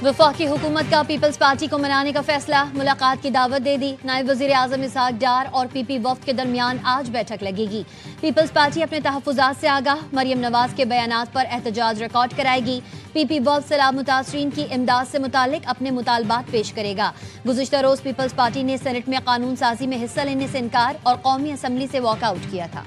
वफाकी हुकूमत का पीपल्स पार्टी को मनाने का फैसला, मुलाकात की दावत दे दी। नायब वज़ीर आज़म इसहाक डार और पीपी वफ्द के दरमियान आज बैठक लगेगी। पीपल्स पार्टी अपने तहफ़्फ़ुज़ात से आगाह, मरियम नवाज के बयानात पर एहतजाज रिकॉर्ड कराएगी। पीपी वफ्द सैलाब मुतासरीन की इमदाद से मुतालिक अपने मुतालबात पेश करेगा। गुज़िश्ता रोज़ पीपल्स पार्टी ने सेनेट में कानून साजी में हिस्सा लेने से इनकार और कौमी असम्बली से वॉकआउट किया था।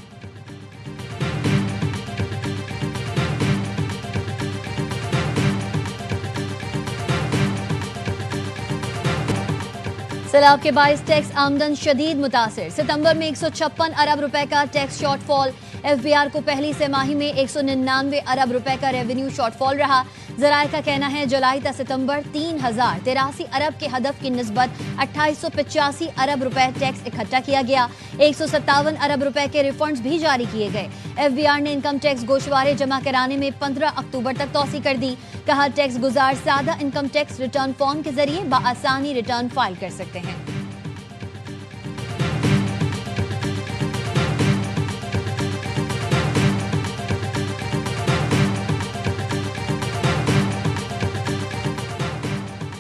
सैलाब के बाइस टैक्स आमदन शदीद मुतासिर। सितंबर में 156 अरब रुपए का टैक्स शॉर्टफॉल। एफबीआर को पहली तिमाही में 199 अरब रुपए का रेवेन्यू शॉर्टफॉल रहा। ज़राए का कहना है जुलाई ta सितंबर 3083 अरब के हदफ की निस्बत 2885 अरब रुपए टैक्स इकट्ठा किया गया। 157 अरब रुपए के रिफंड्स भी जारी किए गए। एफबीआर ने इनकम टैक्स गोशवारे जमा कराने में 15 अक्टूबर तक तौसी कर दी। कहा टैक्स गुजार सादा इनकम टैक्स रिटर्न फॉर्म के जरिए बआसानी रिटर्न फाइल कर सकते हैं।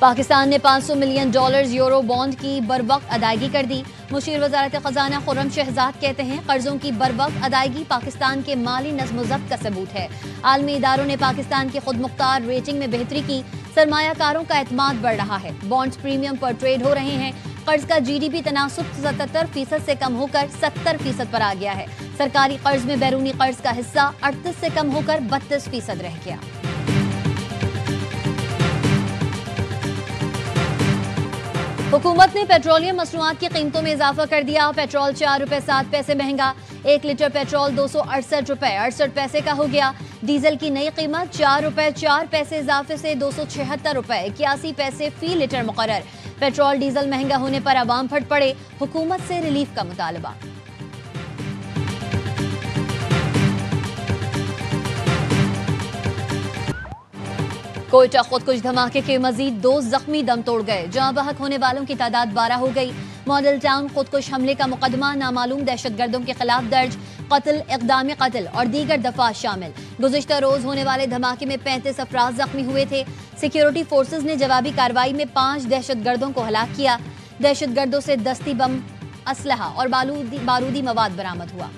पाकिस्तान ने $500 मिलियन यूरो बॉन्ड की बरवक्त अदायगी कर दी। मुशीर वजारत खजाना खुर्रम शहजाद कहते हैं कर्जों की बरवक्त अदायगी पाकिस्तान के माली नज़्म ज़ब्त का सबूत है। आलमी इदारों ने पाकिस्तान की खुद मुख्तार रेटिंग में बेहतरी की। सरमायाकारों का एतमाद बढ़ रहा है। बॉन्ड्स प्रीमियम पर ट्रेड हो रहे हैं। कर्ज का GDP तनासुब 77% से कम होकर 70% पर आ गया है। सरकारी कर्ज में बैरूनी कर्ज का हिस्सा 38 से कम होकर 32% रह गया। हुकूमत ने पेट्रोलियम मसनूआत की कीमतों में इजाफा कर दिया। पेट्रोल 4 रुपए 7 पैसे महंगा। 1 लीटर पेट्रोल 268 रुपए 68 पैसे का हो गया। डीजल की नई कीमत 4 रुपए 4 पैसे इजाफे से 276 रुपए 81 पैसे फी लीटर मुकर्रर। पेट्रोल डीजल महंगा होने पर अवाम फट पड़े, हुकूमत से रिलीफ का मुतालबा। कोयटा खुदकुश धमाके के मजीद 2 जख्मी दम तोड़ गए। जहां बहक होने वालों की तादाद 12 हो गई। मॉडल टाउन खुदकुश हमले का मुकदमा नामालूम दहशतगर्दों के खिलाफ दर्ज। कत्ल, इक़दाम कत्ल और दीगर दफात शामिल। गुज़िश्ता रोज होने वाले धमाके में 35 अफराद जख्मी हुए थे। सिक्योरिटी फोर्सेज ने जवाबी कार्रवाई में 5 दहशतगर्दों को हलाक किया। दहशतगर्दों से दस्ती बम, असलहा और बारूदी मवाद बरामद हुआ।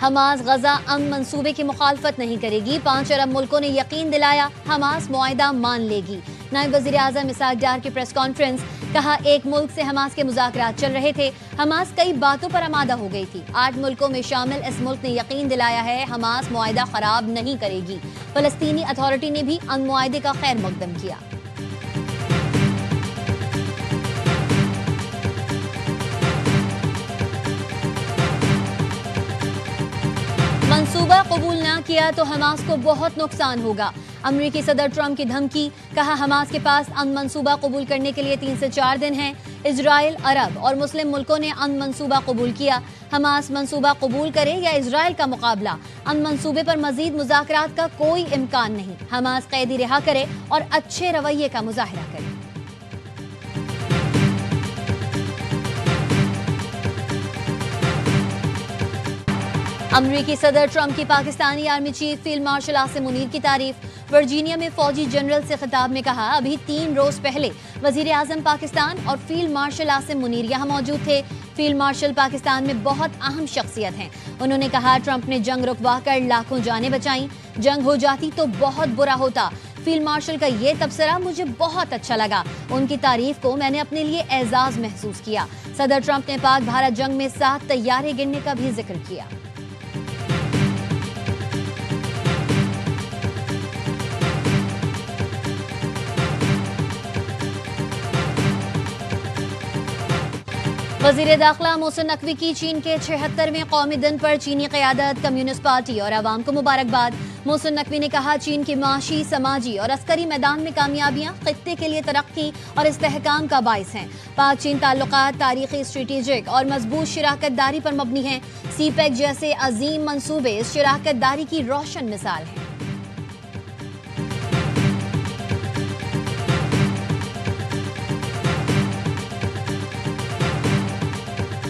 हमास गजा अमन मंसूबे की मुखालफत नहीं करेगी। 5 अरब मुल्कों ने यकीन दिलाया हमास मुआहिदा मान लेगी। नायब वज़ीर आज़म इसहाक डार की प्रेस कॉन्फ्रेंस। कहा एक मुल्क से हमास के मुज़ाकरात चल रहे थे। हमास कई बातों पर आमादा हो गई थी। 8 मुल्कों में शामिल इस मुल्क ने यकीन दिलाया है हमास मुआहिदा खराब नहीं करेगी। फलस्तीनी अथॉरिटी ने भी अन मुआहिदे का खैर मकदम किया। मंसूबा कबूल ना किया तो हमास को बहुत नुकसान होगा। अमरीकी सदर ट्रंप की धमकी। कहा हमास के पास अन मंसूबा कबूल करने के लिए 3 से 4 दिन हैं। इजराइल, अरब और मुस्लिम मुल्कों ने अन मंसूबा कबूल किया। हमास मंसूबा कबूल करे या इजराइल का मुकाबला, अन मंसूबे पर मजीद मुज़ाकरात का कोई इम्कान नहीं। हमास कैदी रिहा करे और अच्छे रवैये का मुजाहरा करे। अमरीकी सदर ट्रंप की Pakistani army chief field marshal Asim Munir की तारीफ। वर्जीनिया में फौजी जनरल से खिताब में कहा अभी 3 रोज पहले वजीर आजम पाकिस्तान और फील्ड मार्शल आसिम मुनीर यहाँ मौजूद थे। फील्ड मार्शल पाकिस्तान में बहुत अहम शख्सियत हैं। उन्होंने कहा ट्रंप ने जंग रुकवा कर लाखों जानें बचाई। जंग हो जाती तो बहुत बुरा होता। फील्ड मार्शल का ये तबसरा मुझे बहुत अच्छा लगा। उनकी तारीफ को मैंने अपने लिए एजाज महसूस किया। सदर ट्रंप ने पाक भारत जंग में 7 तैयारे गिरने का भी जिक्र किया। वज़ीर दाखिला मोहसिन नकवी की चीन के 76वें कौमी दिन पर चीनी क़यादत, कम्युनिस्ट पार्टी और आवाम को मुबारकबाद। मोहसिन नकवी ने कहा चीन की माशी, समाजी और अस्करी मैदान में कामयाबियां खित्ते के लिए तरक्की और इस्तेहकाम का बाइस हैं। पाक चीन ताल्लुकात तारीखी, स्ट्रेटेजिक और मजबूत शराकत दारी पर मबनी हैं। सीपेक जैसे अजीम मंसूबे इस शराकत दारी की रोशन मिसाल हैं।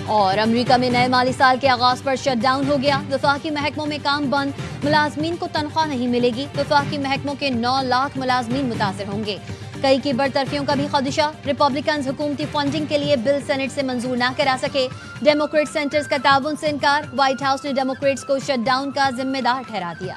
اور امریکہ میں نئے مالی سال کے آغاز پر شٹ ڈاؤن ہو گیا. وفاقی محکموں میں کام بند, ملازمین کو تنخواہ نہیں ملے گی. وفاقی محکموں کے 9 لاکھ ملازمین متاثر ہوں گے. کئی کی برطرفیوں کا بھی خدشہ. ریپبلکنز حکومتی فنڈنگ کے لیے بل سینٹ سے منظور نہ کرا سکے. ڈیموکریٹ سینٹرز کا تعاون سے انکار. وائٹ ہاؤس نے ڈیموکریٹس کو شٹ ڈاؤن کا ذمہ دار ٹھہرا دیا.